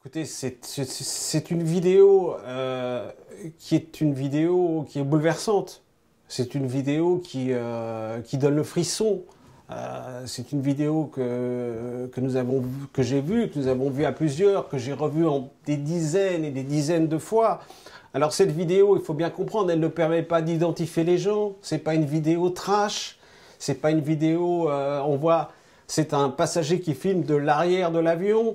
Écoutez, c'est une vidéo qui est bouleversante. C'est une vidéo qui donne le frisson. C'est une vidéo que j'ai vue, que nous avons vue à plusieurs, que j'ai revue des dizaines et des dizaines de fois. Alors cette vidéo, il faut bien comprendre, elle ne permet pas d'identifier les gens. C'est pas une vidéo trash. C'est pas une vidéo, c'est un passager qui filme de l'arrière de l'avion.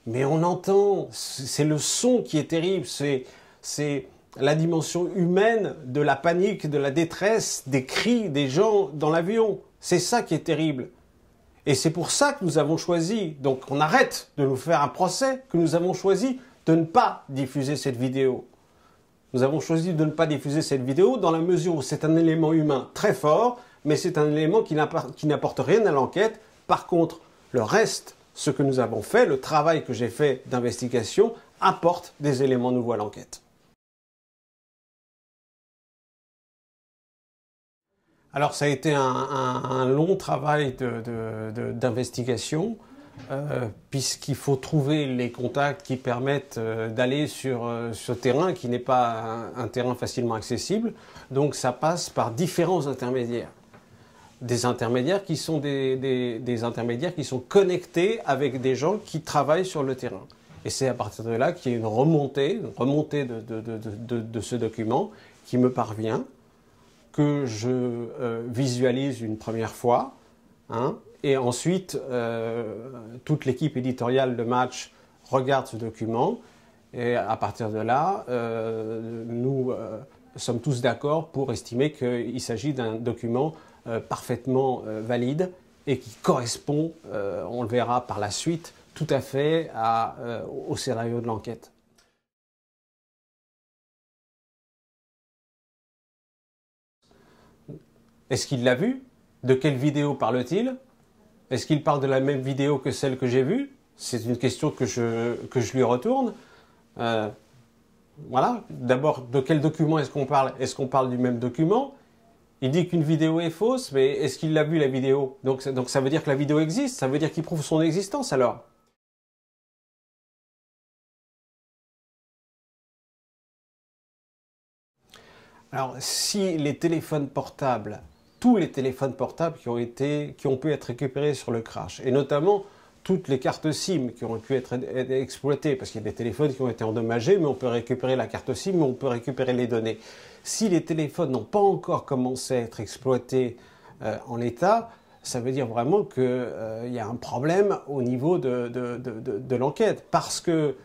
Mais on entend, c'est le son qui est terrible, c'est la dimension humaine de la panique, de la détresse, des cris des gens dans l'avion. C'est ça qui est terrible. Et c'est pour ça que nous avons choisi, donc on arrête de nous faire un procès, que nous avons choisi de ne pas diffuser cette vidéo. Nous avons choisi de ne pas diffuser cette vidéo dans la mesure où c'est un élément humain très fort, mais c'est un élément qui n'apporte rien à l'enquête. Par contre, le reste, ce que nous avons fait, le travail que j'ai fait d'investigation, apporte des éléments nouveaux à l'enquête. Alors ça a été un long travail d'investigation, puisqu'il faut trouver les contacts qui permettent d'aller sur ce terrain qui n'est pas un terrain facilement accessible. Donc ça passe par différents intermédiaires. Des intermédiaires qui sont des intermédiaires qui sont connectés avec des gens qui travaillent sur le terrain. Et c'est à partir de là qu'il y a une remontée de ce document qui me parvient, que je visualise une première fois, et ensuite toute l'équipe éditoriale de Match regarde ce document, et à partir de là, nous sommes tous d'accord pour estimer qu'il s'agit d'un document parfaitement valide et qui correspond, on le verra par la suite, tout à fait au scénario de l'enquête. Est-ce qu'il l'a vu? De quelle vidéo parle-t-il? Est-ce qu'il parle de la même vidéo que celle que j'ai vue? C'est une question que je lui retourne. Voilà. D'abord, de quel document est-ce qu'on parle? Est-ce qu'on parle du même document? Il dit qu'une vidéo est fausse, mais est-ce qu'il l'a vu la vidéo? Donc ça veut dire que la vidéo existe, ça veut dire qu'il prouve son existence alors. Alors si les téléphones portables, tous les téléphones portables qui ont pu être récupérés sur le crash, et notamment toutes les cartes SIM qui ont pu être exploitées, parce qu'il y a des téléphones qui ont été endommagés, mais on peut récupérer la carte SIM, mais on peut récupérer les données. Si les téléphones n'ont pas encore commencé à être exploités en l'état, ça veut dire vraiment qu'il y a un problème au niveau de l'enquête. Parce que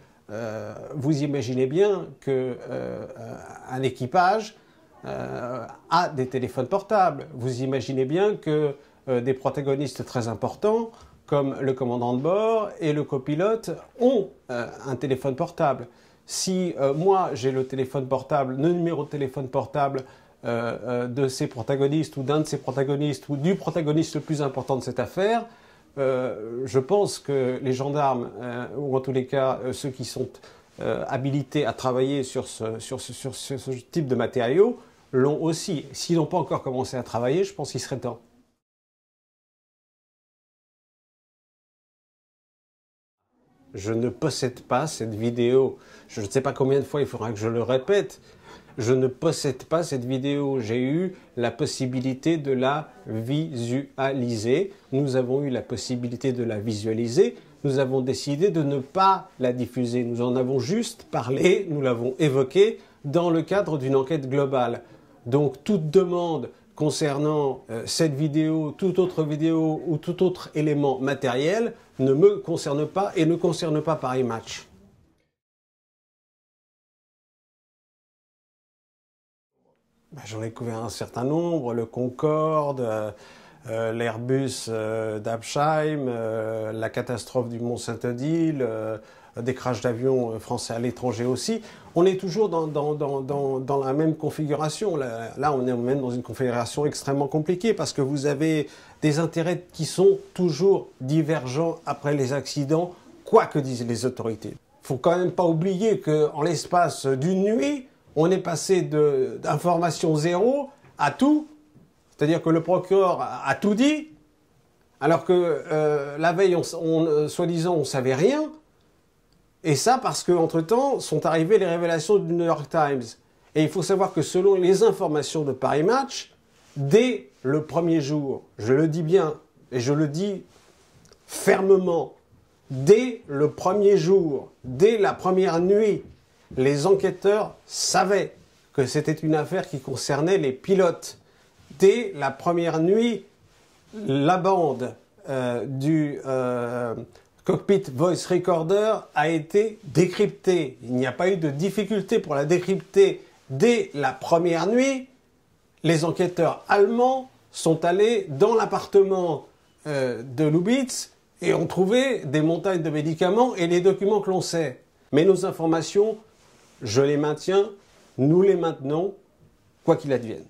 vous imaginez bien qu'un équipage a des téléphones portables. Vous imaginez bien que des protagonistes très importants, comme le commandant de bord et le copilote, ont un téléphone portable. Si moi j'ai le téléphone portable, le numéro de téléphone portable de ces protagonistes ou d'un de ces protagonistes ou du protagoniste le plus important de cette affaire, je pense que les gendarmes, ou en tous les cas ceux qui sont habilités à travailler sur ce type de matériaux, l'ont aussi. S'ils n'ont pas encore commencé à travailler, je pense qu'il serait temps. Je ne possède pas cette vidéo. Je ne sais pas combien de fois il faudra que je le répète. Je ne possède pas cette vidéo. J'ai eu la possibilité de la visualiser. Nous avons eu la possibilité de la visualiser. Nous avons décidé de ne pas la diffuser. Nous en avons juste parlé, nous l'avons évoqué dans le cadre d'une enquête globale. Donc toute demande concernant cette vidéo, toute autre vidéo ou tout autre élément matériel ne me concerne pas et ne concerne pas Paris Match. J'en ai couvert un certain nombre, le Concorde, l'Airbus d'Absheim, la catastrophe du Mont-Saint-Odile, des crashs d'avions français à l'étranger aussi. On est toujours dans la même configuration. Là, on est même dans une configuration extrêmement compliquée parce que vous avez des intérêts qui sont toujours divergents après les accidents, quoi que disent les autorités. Il ne faut quand même pas oublier qu'en l'espace d'une nuit, on est passé d'information zéro à tout. C'est-à-dire que le procureur a tout dit, alors que la veille, soi-disant, on ne savait rien. Et ça parce qu'entre-temps sont arrivées les révélations du New York Times. Et il faut savoir que selon les informations de Paris Match, dès le premier jour, je le dis bien et je le dis fermement, dès le premier jour, dès la première nuit, les enquêteurs savaient que c'était une affaire qui concernait les pilotes. Dès la première nuit, la bande du Cockpit Voice Recorder a été décryptée. Il n'y a pas eu de difficulté pour la décrypter dès la première nuit. Les enquêteurs allemands sont allés dans l'appartement de Lubitz et ont trouvé des montagnes de médicaments et les documents que l'on sait. Mais nos informations, je les maintiens, nous les maintenons, quoi qu'il advienne.